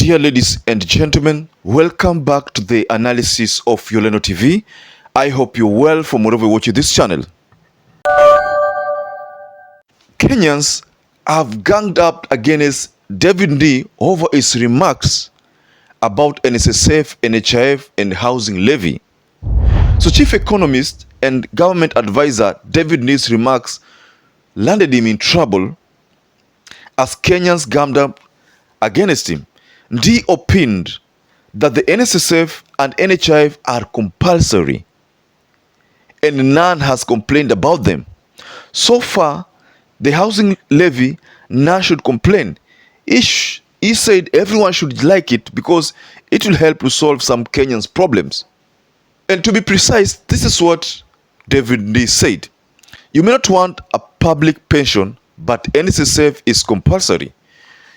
Dear ladies and gentlemen, welcome back to the analysis of YOLENO TV. I hope you're well from wherever you watch this channel. Kenyans have ganged up against David Ndii over his remarks about NSSF, NHIF and housing levy. So chief economist and government advisor David Ndii's remarks landed him in trouble as Kenyans ganged up against him. Ndii opined that the NSSF and NHIF are compulsory and none has complained about them. So far, the housing levy, none should complain. He said everyone should like it because it will help to solve some Kenyans' problems. And to be precise, this is what David Ndii said. You may not want a public pension, but NSSF is compulsory.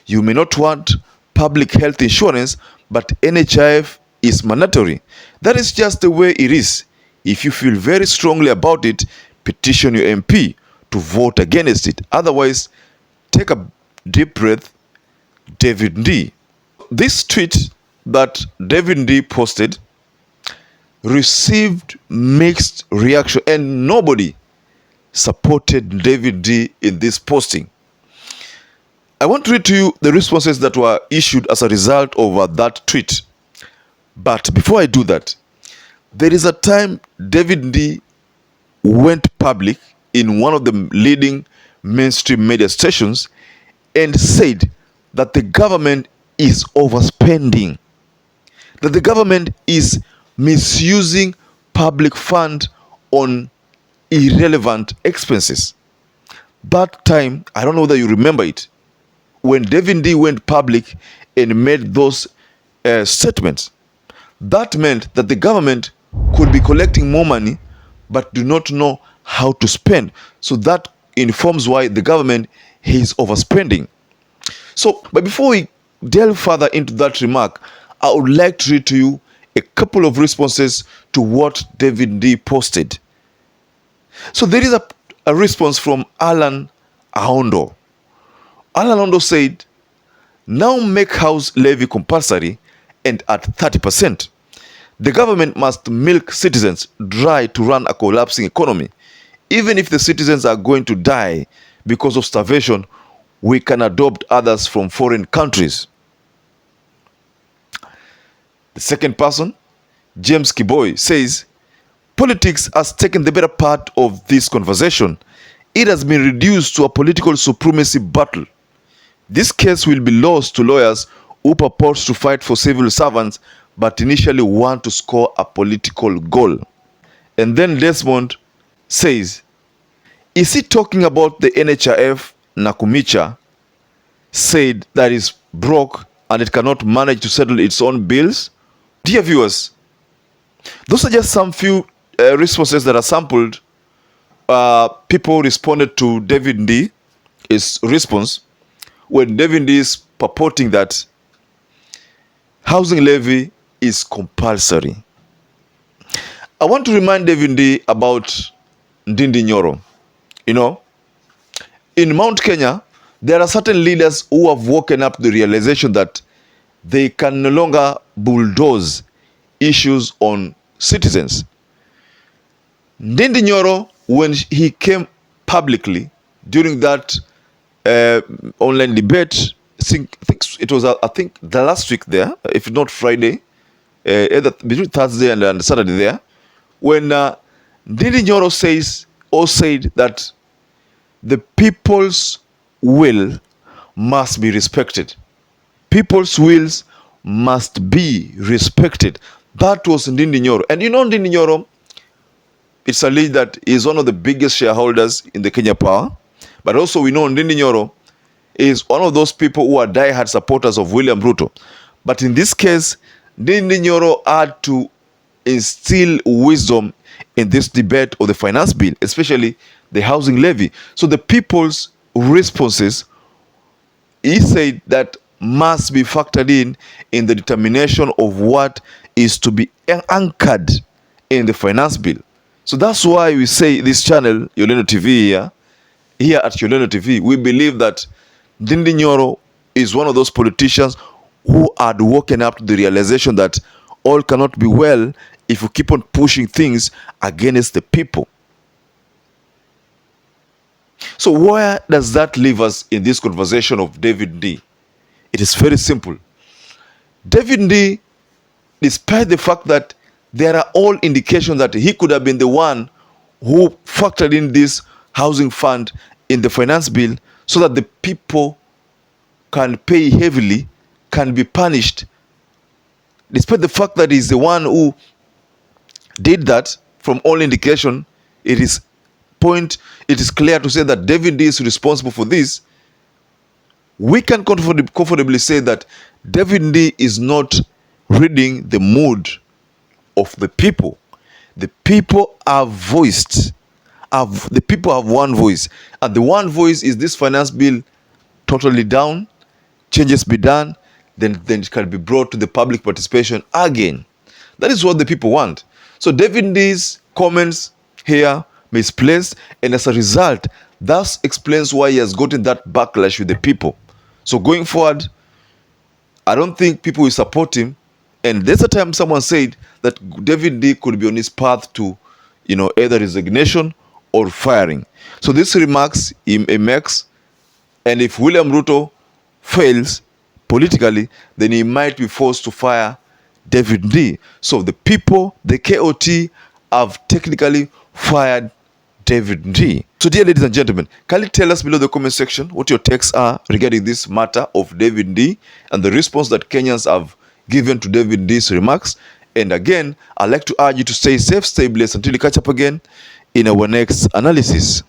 You may not want public health insurance, but NHIF is mandatory. That is just the way it is. If you feel very strongly about it, petition your MP to vote against it. Otherwise, take a deep breath, David Ndii. This tweet that David Ndii posted received mixed reaction and nobody supported David Ndii in this posting. I want to read to you the responses that were issued as a result of that tweet. But before I do that, there is a time David Ndii went public in one of the leading mainstream media stations and said that the government is overspending, that the government is misusing public funds on irrelevant expenses. That time, I don't know whether you remember it, when David Ndii went public and made those statements, that meant that the government could be collecting more money but do not know how to spend. So that informs why the government is overspending. So, but before we delve further into that remark, I would like to read to you a couple of responses to what David Ndii posted. So there is a response from Alan Ahondo. Alan Ahondo said, now make house levy compulsory and at 30%. The government must milk citizens dry to run a collapsing economy. Even if the citizens are going to die because of starvation, we can adopt others from foreign countries. The second person, James Kiboy, says, politics has taken the better part of this conversation. It has been reduced to a political supremacy battle. This case will be lost to lawyers who purport to fight for civil servants but initially want to score a political goal. And then Desmond says, is he talking about the NHIF Nakumicha said that is broke and it cannot manage to settle its own bills? Dear viewers, those are just some few responses that are sampled. People responded to David Ndii's response when David Ndii is purporting that housing levy is compulsory. I want to remind David Ndii about Ndindi Nyoro. You know, in Mount Kenya, there are certain leaders who have woken up to the realization that they can no longer bulldoze issues on citizens. Ndindi Nyoro, when he came publicly during that online debate, I think it was the last week there, if not Friday, either between Thursday and Saturday there, when Ndindi Nyoro said that the people's will must be respected. People's wills must be respected. That was Ndindi Nyoro. And you know Ndindi Nyoro, it's alleged that he is one of the biggest shareholders in the Kenya Power. But also we know Ndindi Nyoro is one of those people who are diehard supporters of William Ruto. But in this case, Ndindi Nyoro had to instill wisdom in this debate of the finance bill, especially the housing levy. So the people's responses, he said, that must be factored in the determination of what is to be anchored in the finance bill. So that's why we say this channel, YOLENO TV, here at YOLENO TV, we believe that Ndindi Nyoro is one of those politicians who had woken up to the realization that all cannot be well if we keep on pushing things against the people. So where does that leave us in this conversation of David Ndii? It is very simple. David Ndii, despite the fact that there are all indications that he could have been the one who factored in this housing fund in the finance bill so that the people can pay heavily, can be punished, despite the fact that he's the one who did that, from all indication, it is clear to say that David Ndii is responsible for this. We can comfortably say that David Ndii is not reading the mood of the people. The people are voiced. The people have one voice, and the one voice is this finance bill totally down, changes be done, then it can be brought to the public participation again. That is what the people want. So David Ndii's comments here misplaced, and as a result, that explains why he has gotten that backlash with the people. So going forward, I don't think people will support him. And there's a time someone said that David Ndii could be on his path to, either resignation or firing. So these remarks he makes, and if William Ruto fails politically, then he might be forced to fire David Ndii. So the people, the KOT, have technically fired David Ndii. So dear ladies and gentlemen, kindly tell us below the comment section what your takes are regarding this matter of David Ndii and the response that Kenyans have given to David Ndii's remarks. And again, I'd like to urge you to stay safe, stay blessed until we catch up again in our next analysis.